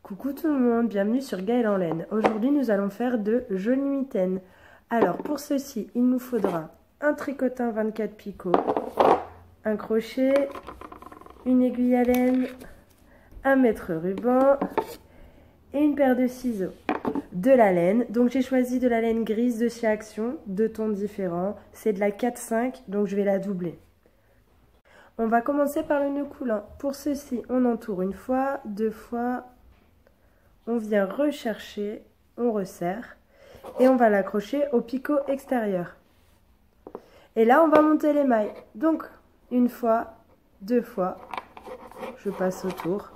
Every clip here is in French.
Coucou tout le monde, bienvenue sur Gaëlle en laine. Aujourd'hui nous allons faire de jaunes mitaines. Alors pour ceci, il nous faudra un tricotin 24 picots, un crochet, une aiguille à laine, un mètre ruban et une paire de ciseaux. De la laine, donc j'ai choisi de la laine grise de chez Action, de tons différents. C'est de la 4-5, donc je vais la doubler. On va commencer par le nœud coulant. Pour ceci, on entoure une fois, deux fois. On vient rechercher, on resserre et on va l'accrocher au picot extérieur. Et là, on va monter les mailles. Donc, une fois, deux fois, je passe autour.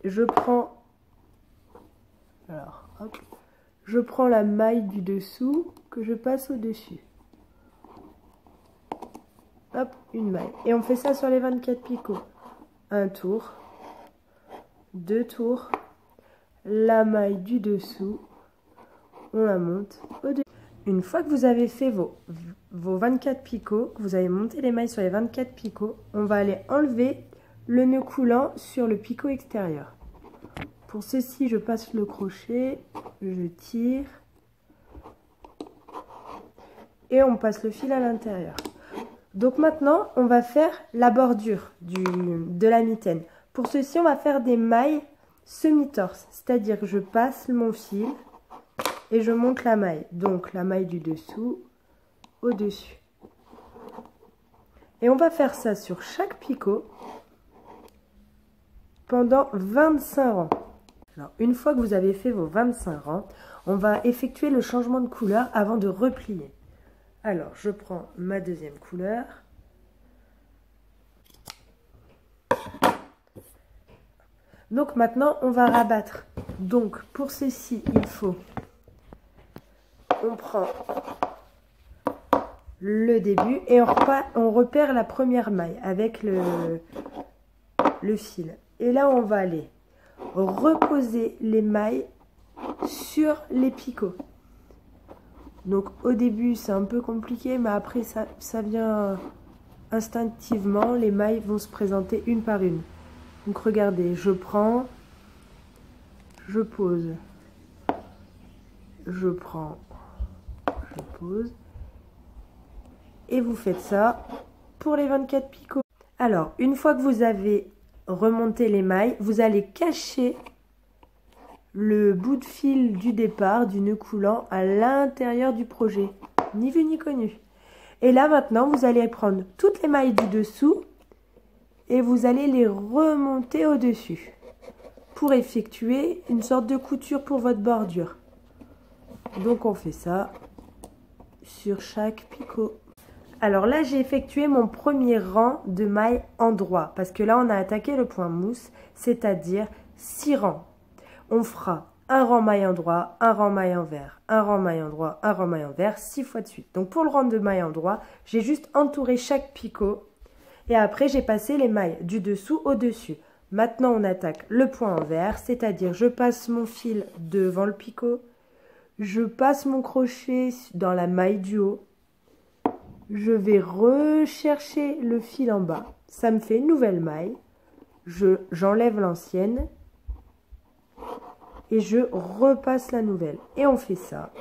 Je prends, je prends la maille du dessous que je passe au-dessus. Hop, une maille. Et on fait ça sur les 24 picots. Un tour. Deux tours, la maille du dessous, on la monte au-dessus. Une fois que vous avez fait vos 24 picots, que vous avez monté les mailles sur les 24 picots, on va aller enlever le nœud coulant sur le picot extérieur. Pour ceci, je passe le crochet, je tire et on passe le fil à l'intérieur. Donc maintenant, on va faire la bordure de la mitaine. Pour ceci, on va faire des mailles semi-torse, c'est-à-dire que je passe mon fil et je monte la maille. Donc la maille du dessous au-dessus. Et on va faire ça sur chaque picot pendant 25 rangs. Alors, une fois que vous avez fait vos 25 rangs, on va effectuer le changement de couleur avant de replier. Alors, je prends ma deuxième couleur. Donc maintenant, on va rabattre. Donc pour ceci, on prend le début et on repère la première maille avec le fil. Et là, on va aller reposer les mailles sur les picots. Donc au début, c'est un peu compliqué, mais après, ça vient instinctivement. Les mailles vont se présenter une par une. Donc regardez, je prends, je pose, je prends, je pose. Et vous faites ça pour les 24 picots. Alors, une fois que vous avez remonté les mailles, vous allez cacher le bout de fil du départ, du nœud coulant, à l'intérieur du projet. Ni vu ni connu. Et là maintenant, vous allez prendre toutes les mailles du dessous et vous allez les remonter au-dessus pour effectuer une sorte de couture pour votre bordure. Donc on fait ça sur chaque picot. Alors là, j'ai effectué mon premier rang de mailles en droit parce que là, on a attaqué le point mousse, c'est-à-dire 6 rangs. On fera un rang maille en droit, un rang maille envers, un rang maille en droit, un rang maille envers, 6 fois de suite. Donc pour le rang de maille en droit, j'ai juste entouré chaque picot. Et après, j'ai passé les mailles du dessous au dessus. Maintenant, on attaque le point envers, c'est-à-dire je passe mon fil devant le picot, je passe mon crochet dans la maille du haut, je vais rechercher le fil en bas. Ça me fait une nouvelle maille, j'enlève l'ancienne et je repasse la nouvelle. Et on fait ça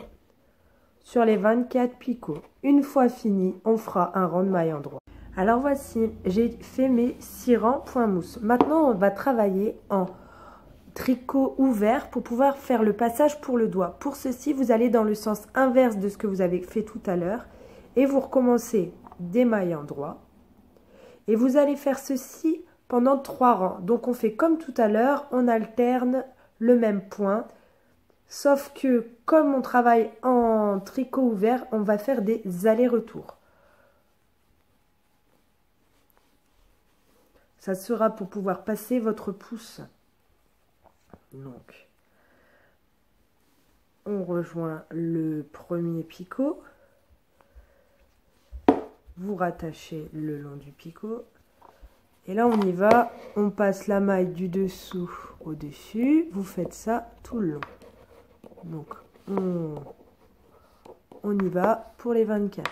sur les 24 picots. Une fois fini, on fera un rang de maille en droit. Alors voici, j'ai fait mes 6 rangs point mousse. Maintenant, on va travailler en tricot ouvert pour pouvoir faire le passage pour le doigt. Pour ceci, vous allez dans le sens inverse de ce que vous avez fait tout à l'heure et vous recommencez des mailles en droit. Et vous allez faire ceci pendant 3 rangs. Donc on fait comme tout à l'heure, on alterne le même point. Sauf que comme on travaille en tricot ouvert, on va faire des allers-retours. Ça sera pour pouvoir passer votre pouce. Donc, on rejoint le premier picot. Vous rattachez le long du picot. Et là, on y va. On passe la maille du dessous au dessus. Vous faites ça tout le long. Donc, on y va pour les 24.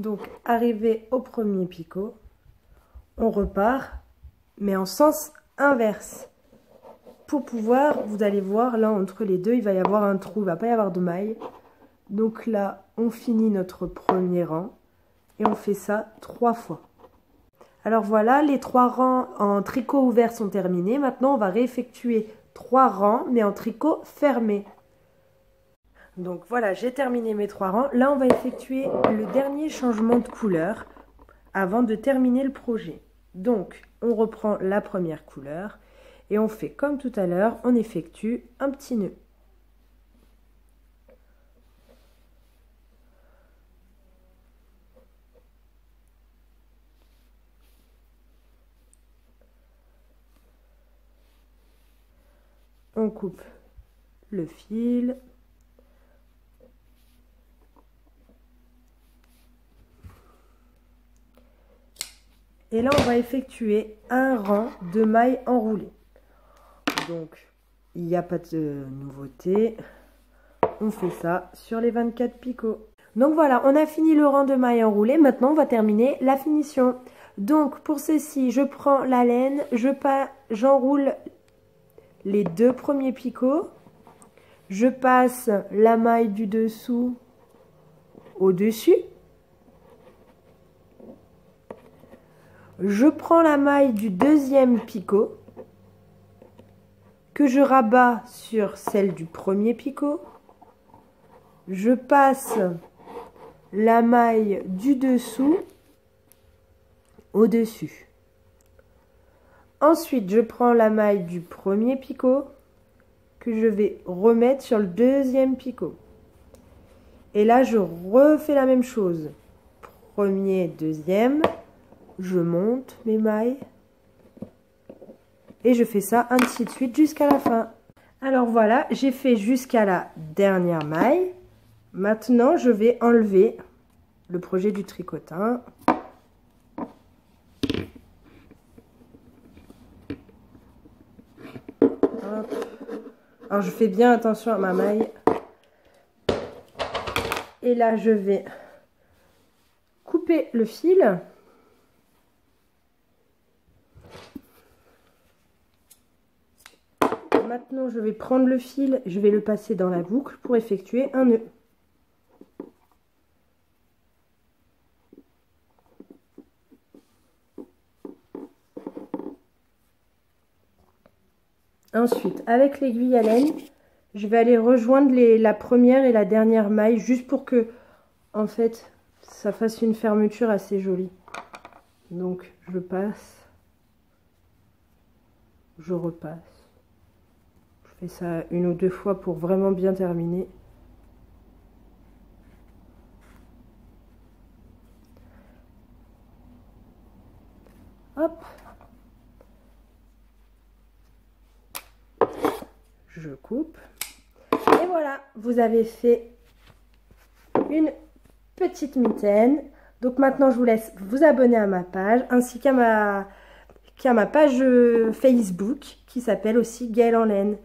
Donc, arrivé au premier picot, on repart, mais en sens inverse. Pour pouvoir, vous allez voir, là, entre les deux, il va y avoir un trou, il ne va pas y avoir de maille. Donc là, on finit notre premier rang et on fait ça 3 fois. Alors voilà, les 3 rangs en tricot ouvert sont terminés. Maintenant, on va réeffectuer 3 rangs, mais en tricot fermé. Donc voilà, j'ai terminé mes 3 rangs. Là, on va effectuer le dernier changement de couleur avant de terminer le projet. Donc, on reprend la première couleur et on fait comme tout à l'heure, on effectue un petit nœud. On coupe le fil. Et là, on va effectuer un rang de mailles enroulées. Donc, il n'y a pas de nouveauté. On fait ça sur les 24 picots. Donc voilà, on a fini le rang de mailles enroulées. Maintenant, on va terminer la finition. Donc, pour ceci, je prends la laine, j'enroule les 2 premiers picots. Je passe la maille du dessous au-dessus. Je prends la maille du deuxième picot que je rabats sur celle du premier picot. Je passe la maille du dessous au-dessus. Ensuite, je prends la maille du premier picot que je vais remettre sur le deuxième picot. Et là, je refais la même chose. Premier, deuxième. Je monte mes mailles et je fais ça ainsi de suite jusqu'à la fin. Alors voilà, j'ai fait jusqu'à la dernière maille. Maintenant, je vais enlever le projet du tricotin. Hop. Alors je fais bien attention à ma maille. Et là, je vais couper le fil. Maintenant, je vais prendre le fil, je vais le passer dans la boucle pour effectuer un nœud. Ensuite, avec l'aiguille à laine, je vais aller rejoindre la première et la dernière maille, juste pour que, en fait, ça fasse une fermeture assez jolie. Donc, je passe, je repasse. Je fais ça 1 ou 2 fois pour vraiment bien terminer. Hop. Je coupe. Et voilà, vous avez fait une petite mitaine. Donc maintenant, je vous laisse vous abonner à ma page, ainsi qu'à ma page Facebook, qui s'appelle aussi Gaëlle en laine.